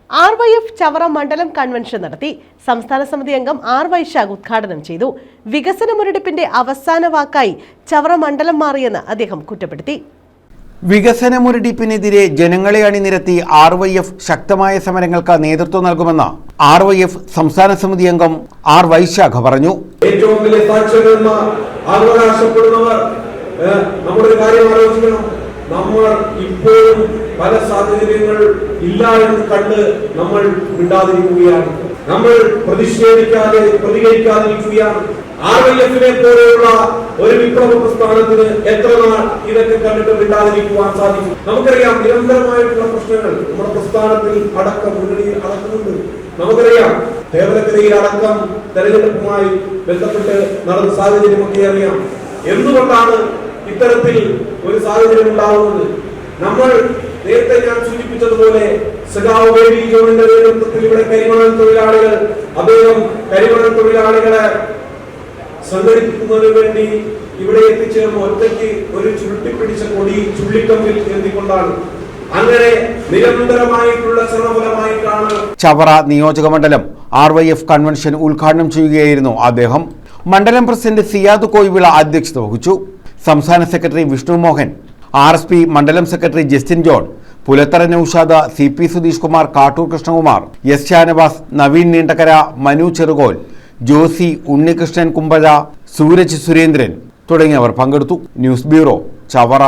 RYF Chavara മണ്ഡലം convention നടത്തി. സംസ്ഥാന സമിതി അംഗം R. വൈശാഖ് ഉദ്ഘാടനം ചെയ്തു. വികസന മുരടിപ്പിന്റെ അവസാന വാക്കായി ചവറ മണ്ഡലം മാറിയെന്ന് അദ്ദേഹം കുറ്റപ്പെടുത്തി. വികസന മുരടിപ്പിനെതിരെ ജനങ്ങളെ അണിനിരത്തി RYF ശക്തമായ സമരങ്ങൾക്ക് നേതൃത്വം നൽകുമെന്ന് RYF സംസ്ഥാന സമിതി അംഗം R. വൈശാഖ് പറഞ്ഞു. ഏറ്റവും വലിയ സാക്ഷരന്മാർ അവകാശപ്പെടുന്നവർ നമ്മുടെ കാര്യം ആലോചിക്കണം. നമ്മൾ ഇപ്പോഴും പല സാഹചര്യങ്ങൾ ഇല്ല എന്ന് കണ്ട് നമ്മൾ മിണ്ടാതിരിക്കുകയാണ്. നമ്മൾ പ്രതികരിക്കാതിരിക്കുകയാണ്. RYF-നെ പോലെയുള്ള ഒരു വിപ്ലവ പ്രസ്ഥാനത്തിന് എത്ര നാൾ ഇതൊക്കെ കണ്ടിട്ട് മിണ്ടാതിരിക്കുവാൻ സാധിക്കും? നമുക്കറിയാം, നിരന്തരമായിട്ടുള്ള പ്രശ്നങ്ങൾ നമ്മുടെ പ്രസ്ഥാനത്തിൽ അടക്കം മുന്നണിയിൽ അടക്കുന്നുണ്ട്. നമുക്കറിയാം, തേവലക്കരയിൽ അടക്കം തെരഞ്ഞെടുപ്പുമായി ബന്ധപ്പെട്ട് നടന്ന സാഹചര്യമൊക്കെ അറിയാം. എന്തുകൊണ്ടാണ് ഇത്തരത്തിൽ ഒരു സാഹചര്യം ഉണ്ടാവുന്നത്? നമ്മൾ നേരത്തെ ഞാൻ സൂചിപ്പിച്ചതുപോലെ സഖാവ് ബേബി ജോണിന്റെ നേതൃത്വത്തിൽ ഇവിടെ കരിമണൽ തൊഴിലാളികളെ സംഘടിപ്പിക്കുന്നതിന് വേണ്ടി ഇവിടെ എത്തിച്ചേർന്ന് ഒറ്റയ്ക്ക് ഒരു ചുരുട്ടിപ്പിടിച്ച കൊടി ചുള്ളിക്കമ്പിൽ എത്തിക്കൊണ്ടാണ്. അങ്ങനെ നിരന്തരമായിട്ടുള്ള ശ്രമഫലമായിട്ടാണ് ചവറ നിയോജക മണ്ഡലം RYF കൺവെൻഷൻ ഉദ്ഘാടനം ചെയ്യുകയായിരുന്നു അദ്ദേഹം. മണ്ഡലം പ്രസിഡന്റ് സിയാദ് കോയിവിള അധ്യക്ഷത വഹിച്ചു. സംസ്ഥാന സെക്രട്ടറി വിഷ്ണു മോഹൻ, RSP മണ്ഡലം secretary Justin John, Pulathara Noushad, CP Sudheesh Kumar, Kattoor Krishnakumar, S. Shanavas, Naveen Neendakara, Manu Cherukol, Josy, Unnikrishnan Kumbazha, Sooraj Surendran തുടങ്ങിയവർ പങ്കെടുത്തു. News bureau, Chavara.